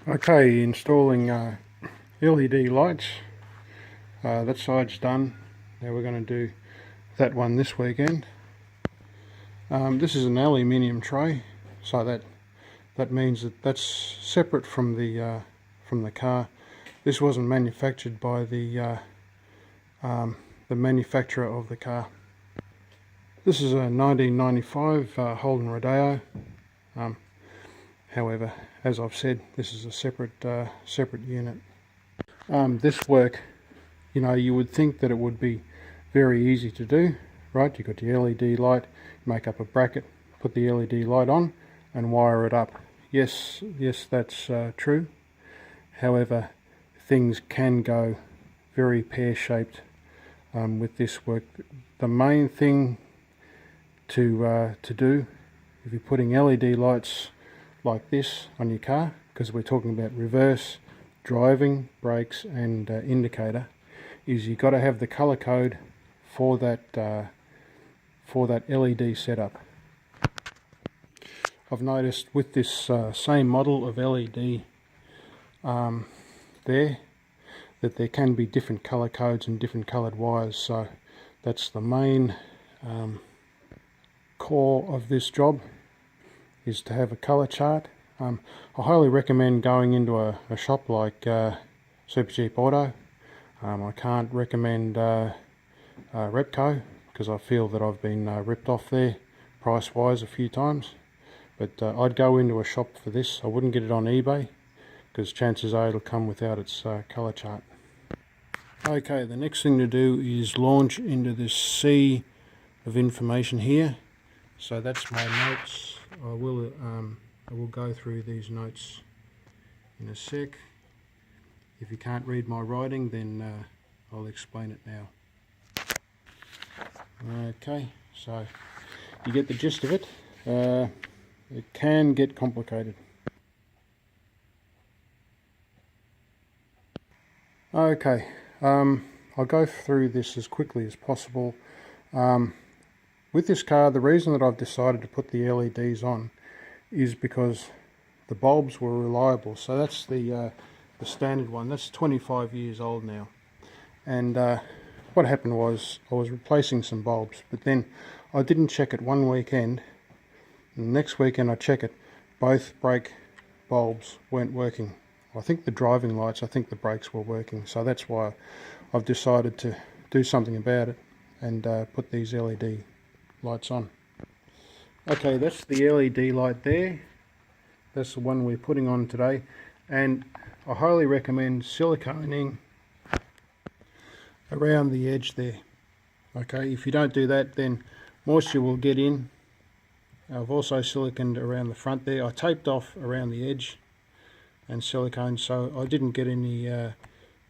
Okay, installing LED lights. That side's done. Now we're going to do that one this weekend. This is an aluminium tray, so that means that's separate from the car. This wasn't manufactured by the manufacturer of the car. This is a 1995 Holden Rodeo. However, as I've said, this is a separate unit. This work, you would think that it would be very easy to do, right? You've got the LED light, make up a bracket, put the LED light on and wire it up. Yes, that's true. However, things can go very pear-shaped with this work. The main thing to do, if you're putting LED lights like this on your car, because we're talking about reverse, driving, brakes and indicator, is you've got to have the color code for that LED setup. I've noticed with this same model of LED that there can be different color codes and different colored wires, so that's the main core of this job, is to have a color chart. I highly recommend going into a shop like Super Cheap Auto. I can't recommend Repco, because I feel that I've been ripped off there price wise a few times, but I'd go into a shop for this. I wouldn't get it on eBay, because chances are it'll come without its color chart. Okay, the next thing to do is launch into this sea of information here. So that's my notes. I will go through these notes in a sec. If you can't read my writing, then I'll explain it now. Okay, so you get the gist of it. It can get complicated. Okay, I'll go through this as quickly as possible. With this car, the reason that I've decided to put the LEDs on is because the bulbs were reliable. So that's the standard one. That's 25 years old now. And what happened was I was replacing some bulbs, but then I didn't check it one weekend. And the next weekend I check it, both brake bulbs weren't working. I think the driving lights, I think the brakes were working. So that's why I've decided to do something about it and put these LED lights on. Okay, that's the LED light there. That's the one we're putting on today, and I highly recommend siliconing around the edge there. Okay, if you don't do that, then moisture will get in. I've also siliconed around the front there. I taped off around the edge and siliconed, so I didn't get any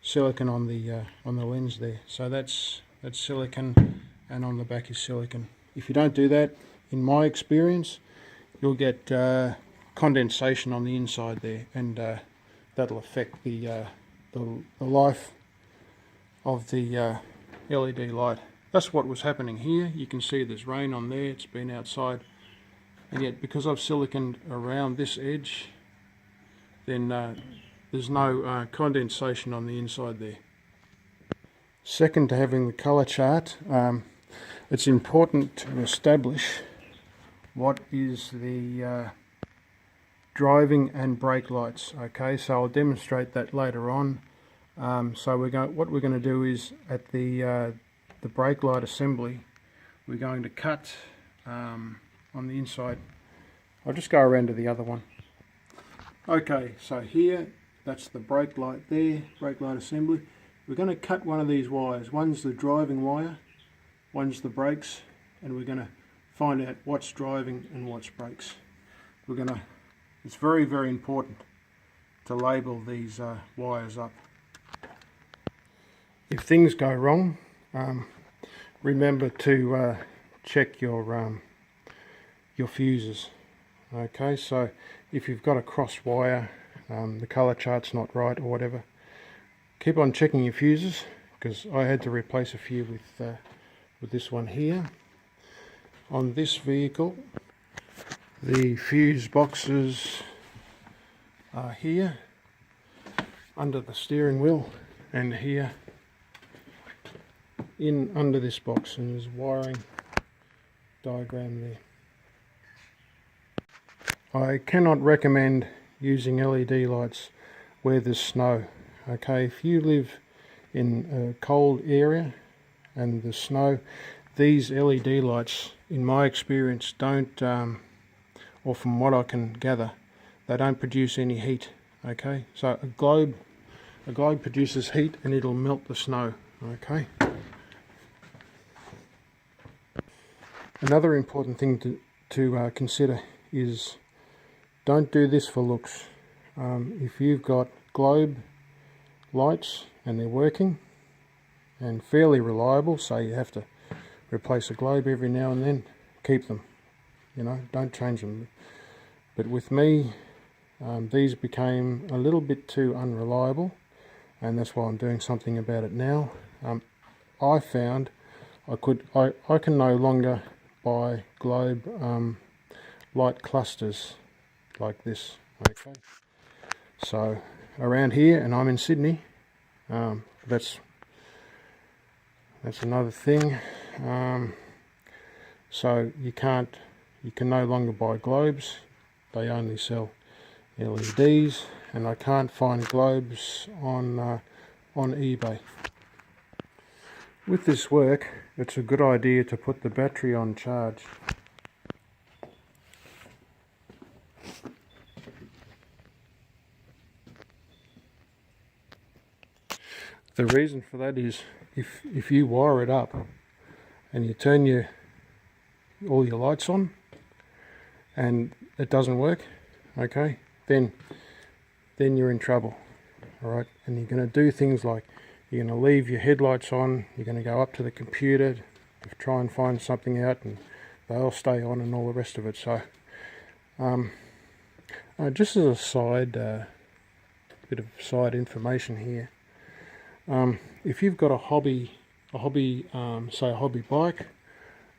silicone on the lens there. So that's silicone, and on the back is silicone. If you don't do that, in my experience, you'll get condensation on the inside there, and that'll affect the life of the LED light. That's what was happening here. You can see there's rain on there, it's been outside, and yet because I've siliconed around this edge, then there's no condensation on the inside there. Second to having the color chart, it's important to establish what is the driving and brake lights. Okay, so I'll demonstrate that later on. So what we're going to do is at the brake light assembly, we're going to cut on the inside. I'll just go around to the other one. Okay, so here, that's the brake light there, brake light assembly. We're going to cut one of these wires. One's the driving wire, one's the brakes, and we're going to find out what's driving and what's brakes. It's very, very important to label these wires up. If things go wrong, remember to check your fuses. Okay, so if you've got a cross wire, the color chart's not right or whatever, keep on checking your fuses, because I had to replace a few with this one here. On this vehicle, the fuse boxes are here. under the steering wheel and here in under this box, and there's wiring diagram there. I cannot recommend using LED lights where there's snow. Okay, if you live in a cold area and there's snow, these LED lights, in my experience, don't, or from what I can gather, they don't produce any heat. Okay, so a globe produces heat and it'll melt the snow. Okay. Another important thing to consider is don't do this for looks. If you've got globe lights and they're working and fairly reliable, so you have to replace a globe every now and then, keep them, you know, don't change them. But with me, these became a little bit too unreliable, and that's why I'm doing something about it now. I found I can no longer buy globe light clusters like this. Okay, so around here, and I'm in Sydney, that's another thing. So you can no longer buy globes. They only sell LEDs, and I can't find globes on eBay. With this work, it's a good idea to put the battery on charge. The reason for that is if you wire it up and you turn all your lights on and it doesn't work, okay, then you're in trouble. All right, and you're going to do things like you're going to leave your headlights on, you're going to go up to the computer to try and find something out, and they'll stay on and all the rest of it. So just as a side bit of side information here, if you've got a hobby say a hobby bike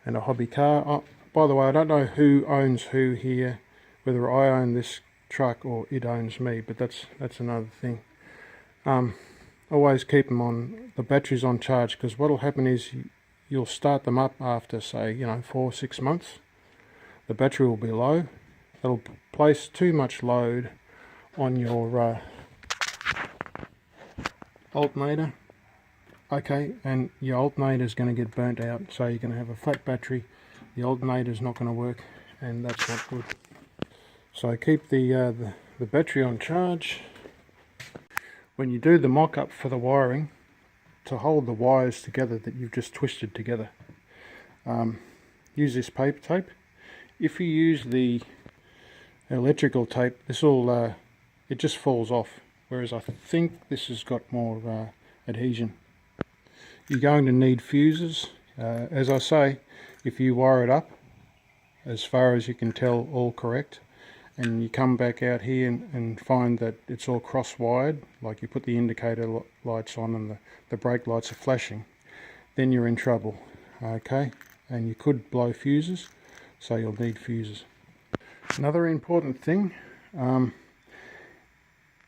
and a hobby car, by the way, I don't know who owns who here, whether I own this truck or it owns me, but that's another thing. Always keep them on, the batteries on charge, because what will happen is you'll start them up after, say, 4 or 6 months. The battery will be low. It'll place too much load on your alternator. Okay, and your alternator is going to get burnt out, so you're going to have a flat battery. The alternator is not going to work, and that's not good. So keep the battery on charge. When you do the mock-up for the wiring, to hold the wires together that you've just twisted together, use this paper tape. If you use the electrical tape, this will it just falls off, whereas I think this has got more adhesion. You're going to need fuses. As I say, if you wire it up as far as you can tell all correct, and you come back out here and find that it's all cross-wired, like you put the indicator lights on and the brake lights are flashing, then you're in trouble. Okay, and you could blow fuses, so you'll need fuses. Another important thing, for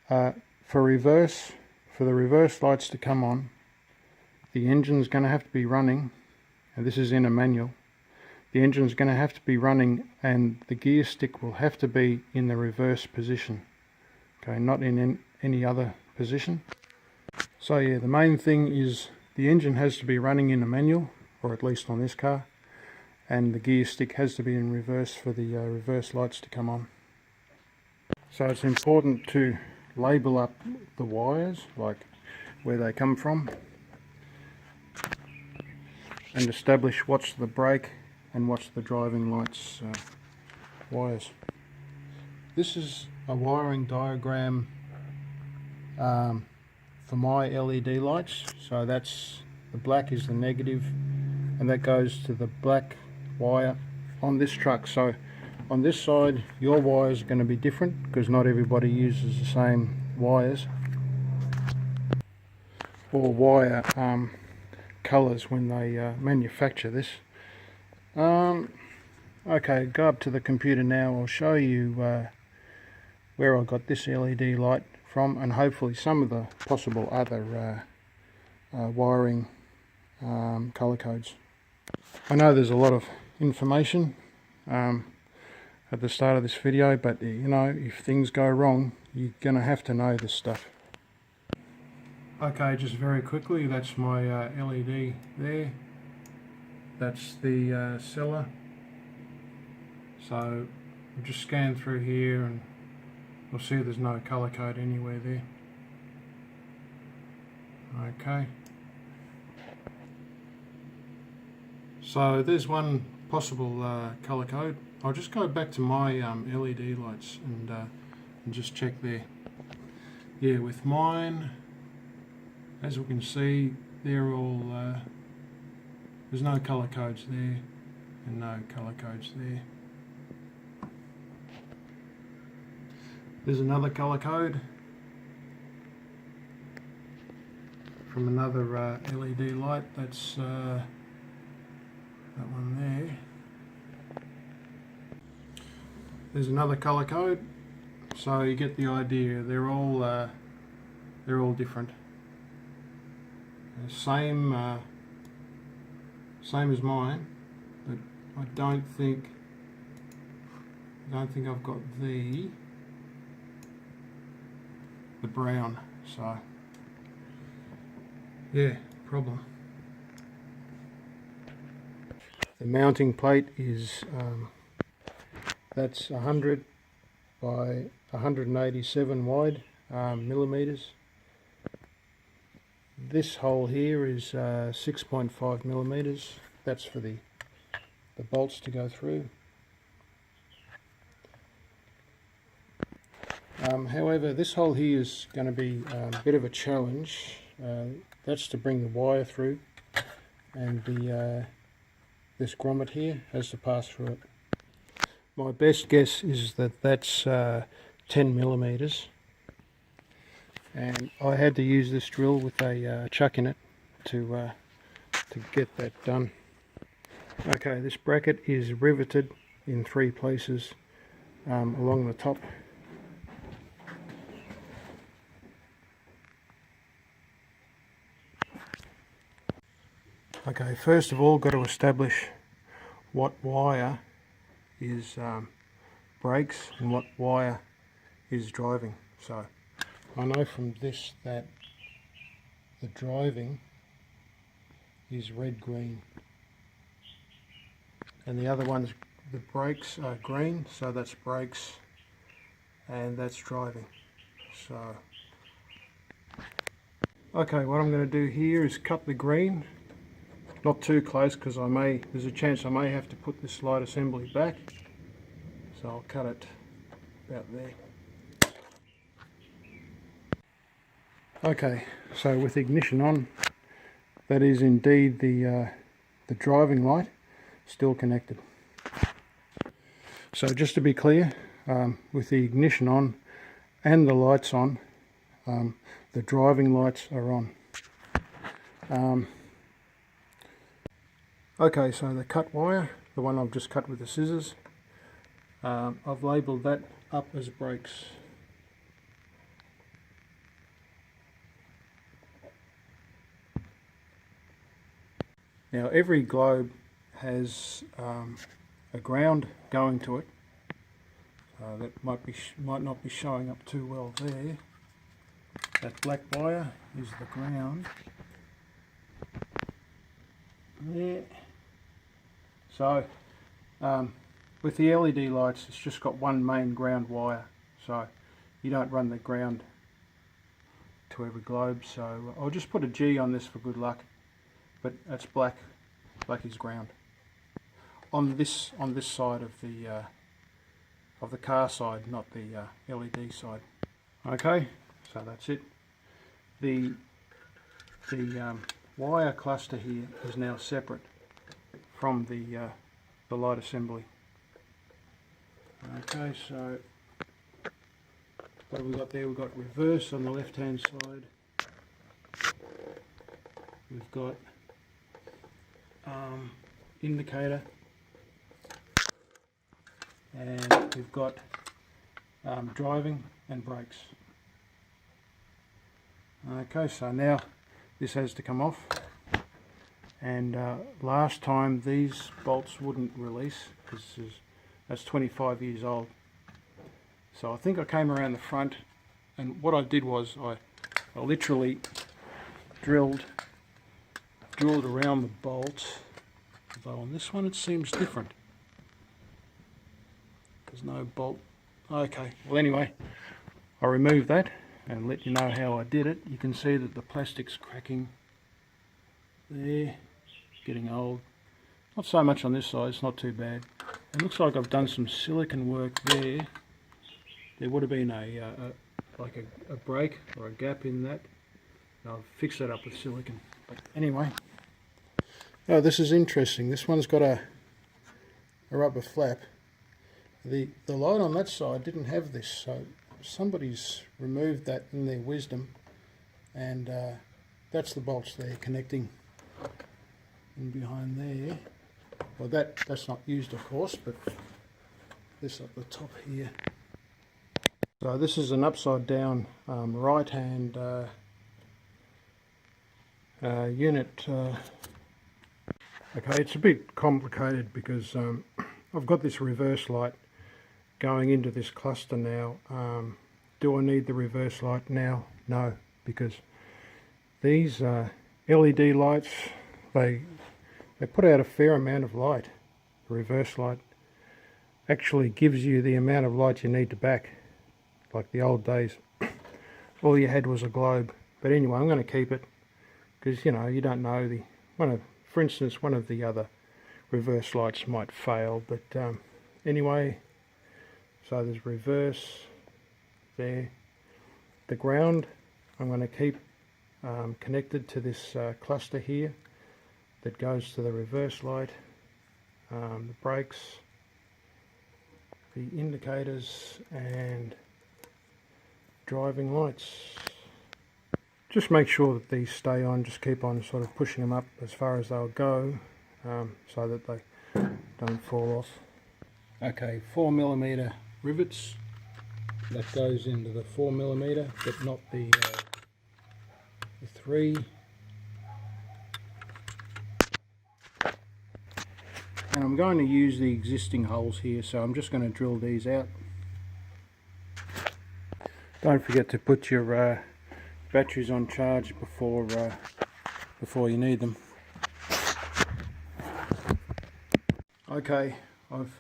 the reverse lights to come on, the engine's going to have to be running, and this is in a manual. The engine's going to have to be running, and the gear stick will have to be in the reverse position. Okay, not in any other position. So yeah, the main thing is the engine has to be running in a manual, or at least on this car, and the gear stick has to be in reverse for the reverse lights to come on. So it's important to label up the wires, like where they come from, and establish what's the brake and what's the driving lights wires. This is a wiring diagram for my LED lights. So that's the black is the negative, and that goes to the black wire on this truck. So on this side, your wires are going to be different because not everybody uses the same wires or wire colours when they manufacture this. Okay, go up to the computer now. I'll show you where I got this LED light from, and hopefully some of the possible other wiring colour codes. I know there's a lot of information at the start of this video, but you know, if things go wrong, you're going to have to know this stuff. Okay, just very quickly, that's my LED there. That's the seller. So we'll just scan through here and we'll see there's no colour code anywhere there. Okay. So there's one possible colour code. I'll just go back to my LED lights and just check there. Yeah, with mine, as we can see, they're all, there's no colour codes there and no colour codes there. There's another colour code from another LED light. That's that one there. There's another colour code, so you get the idea. They're all different. Same as mine, but I don't think I've got the brown. So yeah, problem. The mounting plate is that's 100 by 187 wide millimeters. This hole here is 6.5 millimeters. That's for the bolts to go through. However, this hole here is going to be a bit of a challenge. That's to bring the wire through, and this grommet here has to pass through it. My best guess is that that's 10 millimeters, and I had to use this drill with a chuck in it to get that done. Okay, this bracket is riveted in 3 places along the top. Okay, first of all, got to establish what wire is brakes and what wire is driving. So I know from this that the driving is red-green, and the other ones, the brakes are green, so that's brakes and that's driving. So okay, what I'm going to do here is cut the green. Not too close, because there's a chance I may have to put this light assembly back. So I'll cut it about there. Okay, so with ignition on, that is indeed the driving light still connected. So just to be clear, with the ignition on and the lights on, the driving lights are on. Okay, so the cut wire, the one I've just cut with the scissors, I've labelled that up as brakes. Now every globe has a ground going to it. That might not be showing up too well there. That black wire is the ground. There. So with the LED lights, it's just got one main ground wire, so you don't run the ground to every globe. So I'll just put a G on this for good luck, but that's black. Black is ground on this side of the car side, not the LED side. Okay, so that's it. The wire cluster here is now separate from the light assembly. Okay, so what have we got there? We've got reverse on the left hand side. We've got indicator, and we've got driving and brakes. Okay, so now this has to come off, and last time these bolts wouldn't release because that's 25 years old. So I think I came around the front, and what I did was I literally drilled around the bolts, although on this one it seems different. There's no bolt. Okay, well anyway, I removed that and let you know how I did it. You can see that the plastic's cracking there, getting old. Not so much on this side, it's not too bad. It looks like I've done some silicon work there. There would have been like a break or a gap in that. I've fixed that up with silicon. But anyway, oh, this is interesting. This one's got a rubber flap. The light on that side didn't have this, so somebody's removed that in their wisdom, and that's the bolts there connecting in behind there. Well, that's not used, of course, but this up the top here. So this is an upside down right hand unit. Okay, it's a bit complicated because I've got this reverse light going into this cluster now. Do I need the reverse light now? No, because these LED lights, they put out a fair amount of light. The reverse light actually gives you the amount of light you need to back. Like the old days, all you had was a globe. But anyway, I'm going to keep it because, you know, you don't know for instance, one of the other reverse lights might fail. But anyway, so there's reverse there. The ground I'm going to keep connected to this cluster here that goes to the reverse light, the brakes, the indicators, and driving lights. Just make sure that these stay on, just keep on sort of pushing them up as far as they'll go, so that they don't fall off. Okay, 4mm rivets, that goes into the 4mm, but not the 3. And I'm going to use the existing holes here, so I'm just going to drill these out. Don't forget to put your batteries on charge before you need them. Okay, I've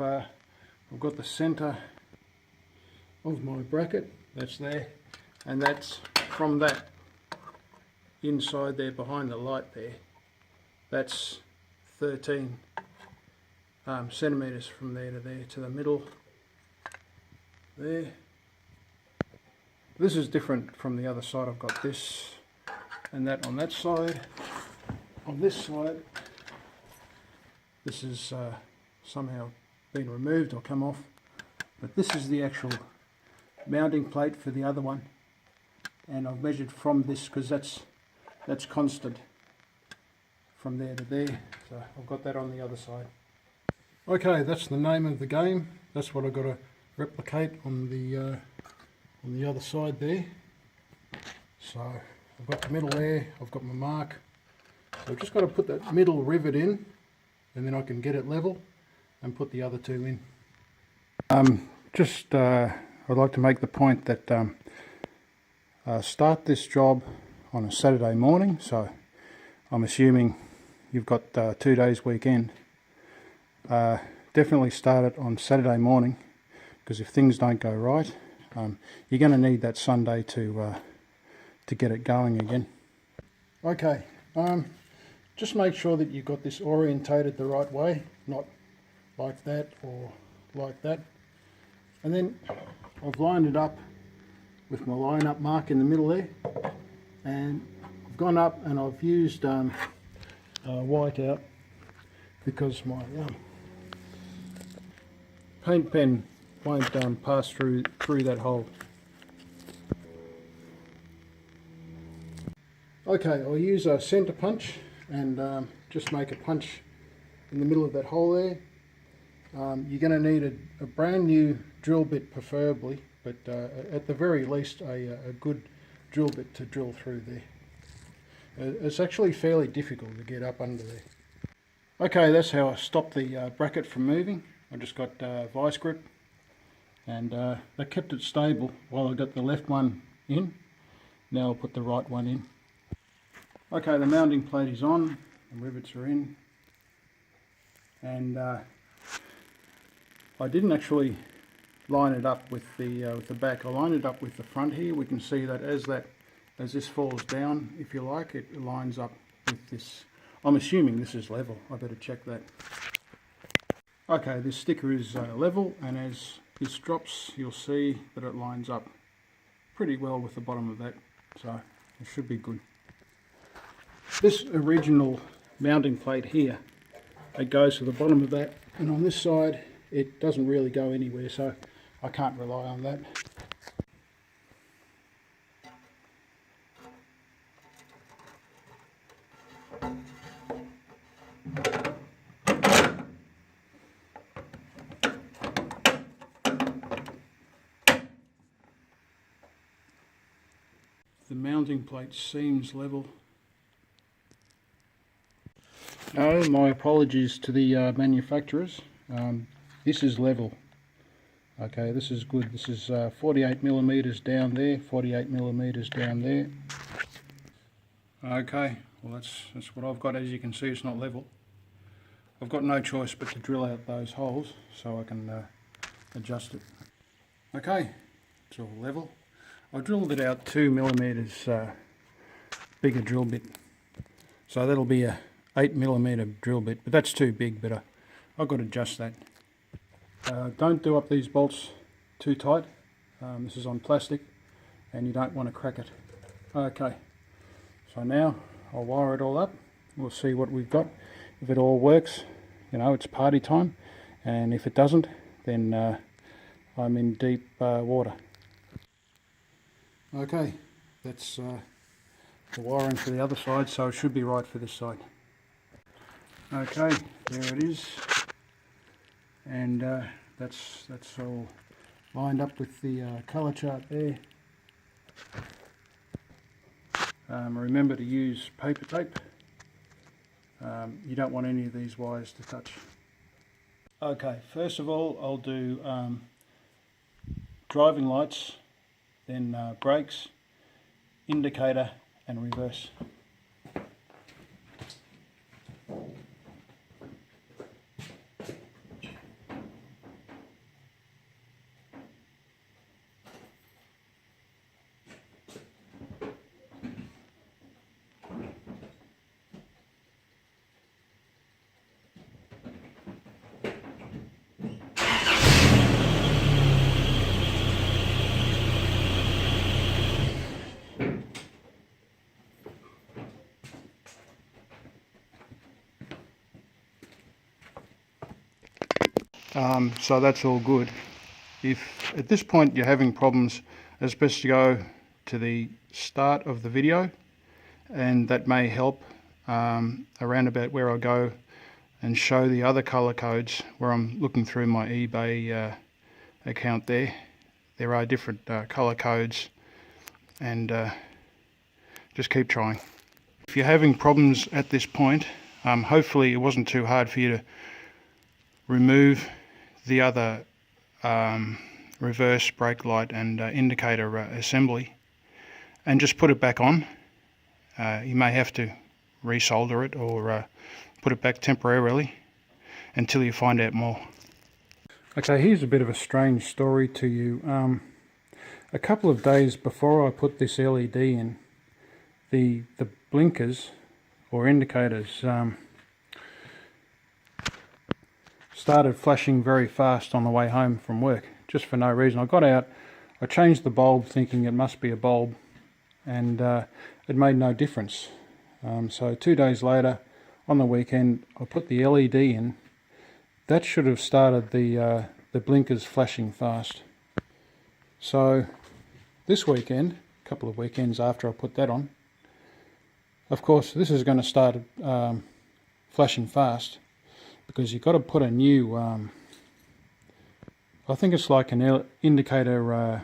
got the centre of my bracket, that's there, and that's from that inside there behind the light there, that's 13 centimetres from there to the middle there. This is different from the other side. I've got this and that on that side. On this side, this is somehow been removed or come off, but this is the actual mounting plate for the other one, and I've measured from this because that's constant from there to there, so I've got that on the other side. Okay, that's the name of the game. That's what I've got to replicate on the other side there. So I've got the middle there, I've got my mark. So I've just got to put that middle rivet in, and then I can get it level and put the other two in. I'd like to make the point that start this job on a Saturday morning, so I'm assuming you've got 2 days weekend. Definitely start it on Saturday morning, because if things don't go right, you're going to need that Sunday to get it going again. Okay, just make sure that you've got this orientated the right way, not like that or like that. And then I've lined it up with my line up mark in the middle there, and I've gone up and I've used white out because my paint pen won't pass through that hole. Okay, I'll use a centre punch and just make a punch in the middle of that hole there. You're going to need a brand new drill bit preferably, but at the very least a good drill bit to drill through there. It's actually fairly difficult to get up under there. Okay, that's how I stopped the bracket from moving. I just got vice grip, and that kept it stable while I got the left one in. Now I'll put the right one in. Okay, the mounting plate is on, the rivets are in, and I didn't actually line it up with the back. I lined it up with the front here. We can see that as this falls down, if you like, it lines up with this. I'm assuming this is level. I better check that. Okay, this sticker is level, and as this drops, you'll see that it lines up pretty well with the bottom of that, so it should be good. This original mounting plate here, it goes to the bottom of that, and on this side it doesn't really go anywhere, so I can't rely on that. The mounting plate seems level. No, my apologies to the manufacturers. This is level. Okay, this is good. This is 48 millimeters down there, 48 millimeters down there. Okay, well that's what I've got. As you can see, it's not level. I've got no choice but to drill out those holes so I can adjust it. Okay, it's all level. I drilled it out 2 millimeters bigger drill bit, so that'll be a 8 millimeter drill bit, but that's too big, but I've got to adjust that. Don't do up these bolts too tight. This is on plastic and you don't want to crack it. Okay, so now I'll wire it all up. We'll see what we've got. If it all works, you know, it's party time, and if it doesn't, then I'm in deep water. Okay, that's the wiring for the other side, so it should be right for this side. Okay, there it is, and that's all lined up with the colour chart there. Remember to use paper tape. You don't want any of these wires to touch. Okay, first of all I'll do driving lights, then brakes, indicator and reverse. So that's all good. If at this point you're having problems, it's best to go to the start of the video, and that may help around about where I go and show the other color codes where I'm looking through my eBay account there. There are different color codes, and just keep trying. If you're having problems at this point, hopefully it wasn't too hard for you to remove the other reverse brake light and indicator assembly and just put it back on. You may have to resolder it or put it back temporarily until you find out more. Okay, here's a bit of a strange story to you. A couple of days before I put this LED in, the blinkers or indicators started flashing very fast on the way home from work, just for no reason. I got out, I changed the bulb thinking it must be a bulb, and it made no difference. So 2 days later, on the weekend, I put the LED in. That should have started the blinkers flashing fast. So this weekend, a couple of weekends after I put that on, of course this is going to start flashing fast, because you've got to put a new, I think it's like an indicator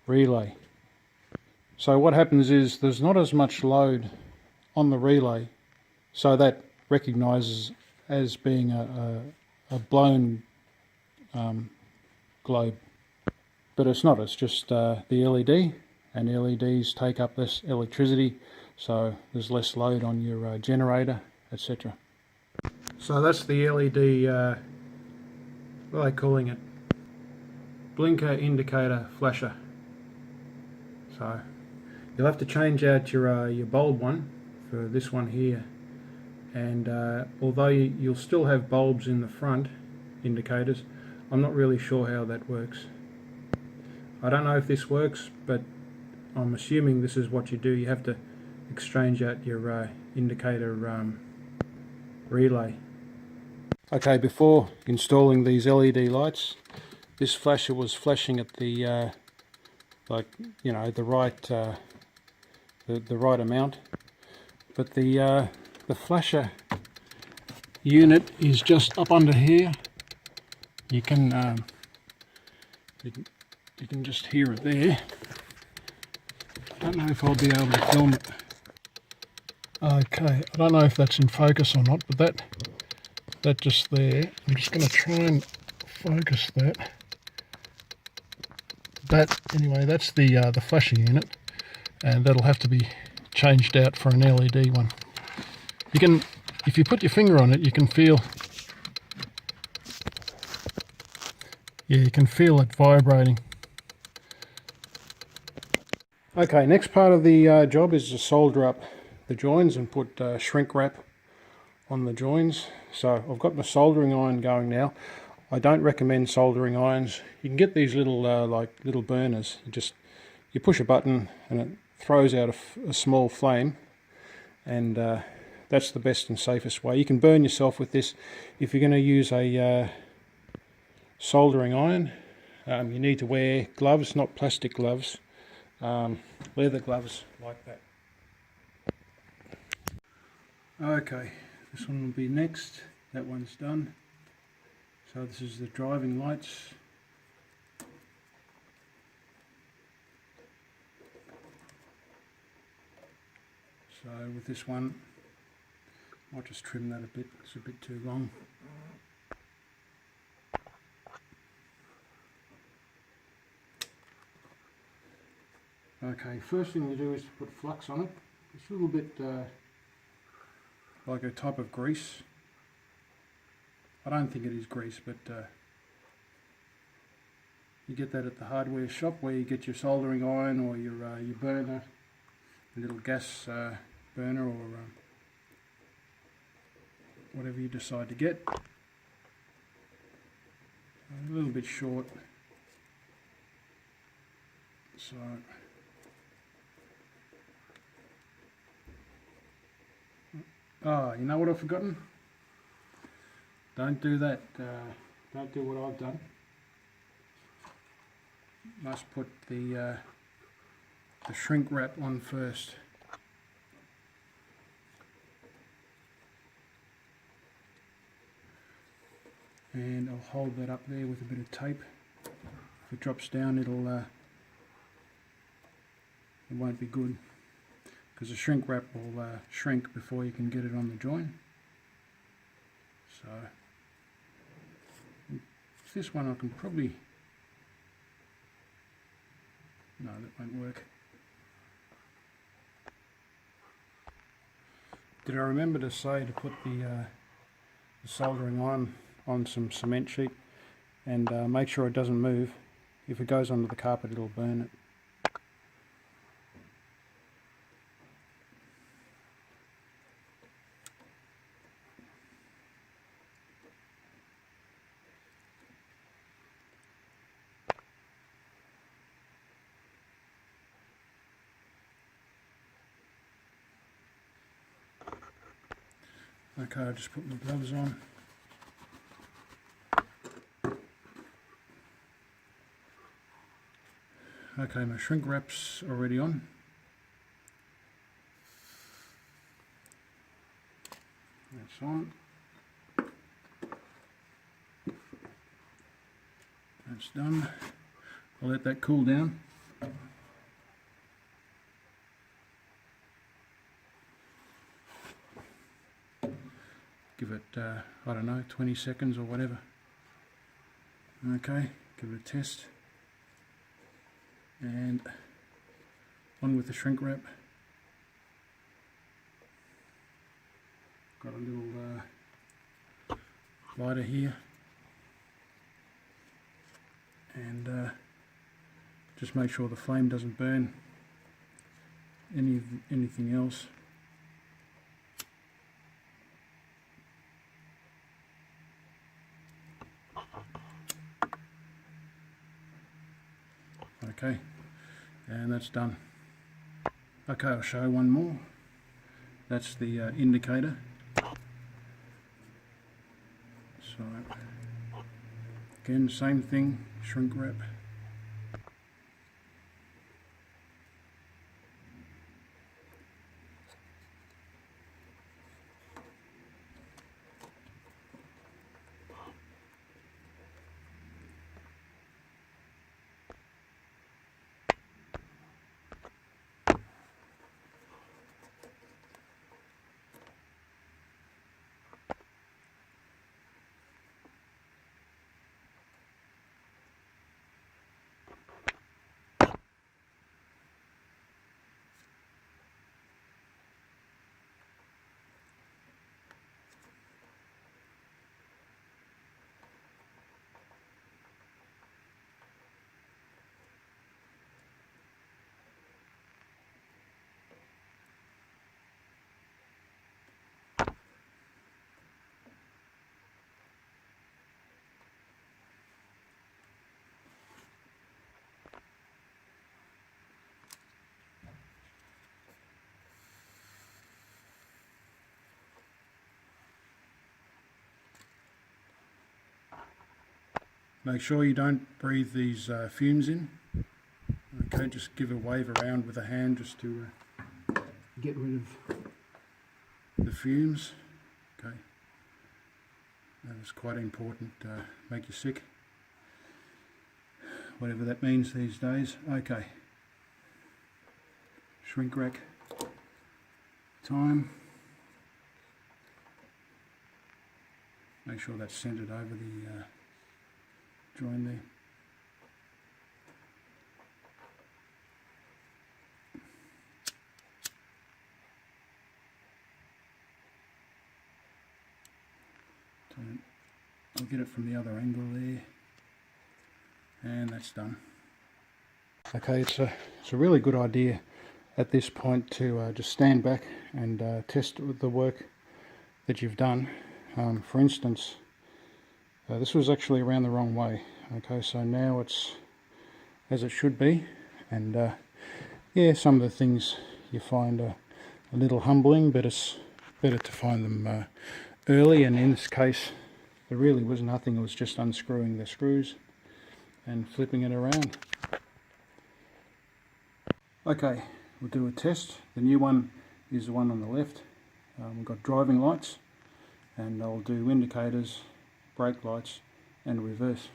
relay. So what happens is there's not as much load on the relay, so that recognises as being a blown globe. But it's not, it's just the LED, and LEDs take up less electricity, so there's less load on your generator, etc. So that's the LED, what are they calling it? Blinker indicator flasher. So you'll have to change out your bulb one for this one here, and although you'll still have bulbs in the front indicators, I'm not really sure how that works. I don't know if this works, but I'm assuming this is what you do. You have to exchange out your indicator relay. Okay, before installing these LED lights, this flasher was flashing at the like, you know, the right amount, but the flasher unit is just up under here. You can just hear it there. I don't know if I'll be able to film it. Okay, I don't know if that's in focus or not, but that just there. I'm just going to try and focus that. Anyway, that's the flasher unit, and that'll have to be changed out for an LED one. You can, if you put your finger on it, you can feel. Yeah, you can feel it vibrating. Okay, next part of the job is to solder up the joins and put shrink wrap on the joins. So I've got my soldering iron going now. I don't recommend soldering irons. You can get these little like little burners. You push a button and it throws out a small flame, and that's the best and safest way. You can burn yourself with this. If you're going to use a soldering iron, you need to wear gloves, not plastic gloves, leather gloves like that. Okay, this one will be next. That one's done. So this is the driving lights. So with this one, I'll just trim that a bit, it's a bit too long. Okay, first thing you do is to put flux on it. It's a little bit like a type of grease. I don't think it is grease, but you get that at the hardware shop where you get your soldering iron or your burner, a little gas burner, or whatever you decide to get. A little bit short, so you know what I've forgotten? Don't do that. Don't do what I've done. Must put the shrink wrap on first. And I'll hold that up there with a bit of tape. If it drops down, it won't be good, because the shrink wrap will shrink before you can get it on the joint. So this one I can probably, no, that won't work. Did I remember to say to put the soldering iron on some cement sheet, and make sure it doesn't move. If it goes onto the carpet, it'll burn it. Okay, I'll just put my gloves on. Okay, my shrink wrap's already on. That's on. That's done. I'll let that cool down. give it, I don't know, 20 seconds or whatever. Okay, give it a test. And on with the shrink wrap. Got a little lighter here. And just make sure the flame doesn't burn anything else. Okay, and that's done. Okay, I'll show one more. That's the indicator. So again, same thing, shrink wrap. Make sure you don't breathe these fumes in. Okay, just give a wave around with a hand just to get rid of the fumes. Okay, that is quite important. Make you sick, whatever that means these days. Okay, shrink rack time. Make sure that's centered over the join there. I'll get it from the other angle there, and that's done. Okay, it's a really good idea at this point to just stand back and test the work that you've done. For instance, this was actually around the wrong way. Okay, so now it's as it should be, and yeah, some of the things you find are a little humbling, but it's better to find them early, and in this case there really was nothing. It was just unscrewing the screws and flipping it around. Okay, we'll do a test. The new one is the one on the left. We've got driving lights, and I'll do indicators, brake lights and reverse.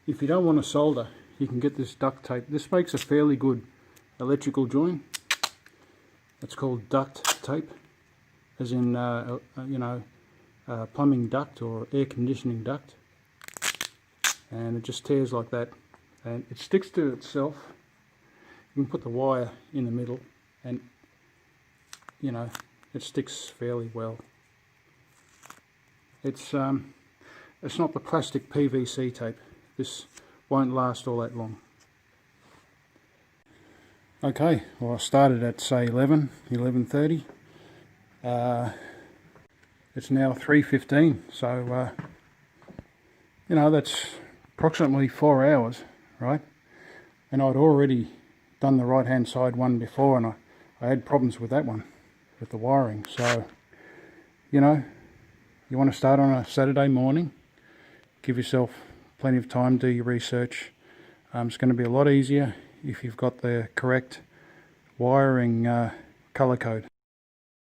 If you don't want to solder, you can get this duct tape. This makes a fairly good electrical join. It's called duct tape, as in you know, plumbing duct or air conditioning duct, and it just tears like that, and it sticks to itself. You can put the wire in the middle, and you know, it sticks fairly well. It's not the plastic PVC tape. This won't last all that long. Okay, well I started at say 11:30. It's now 3:15, so you know, that's approximately 4 hours, right? And I'd already done the right hand side one before, and I had problems with that one, with the wiring. So, you know, You want to start on a Saturday morning. Give yourself plenty of time, do your research. It's going to be a lot easier if you've got the correct wiring colour code.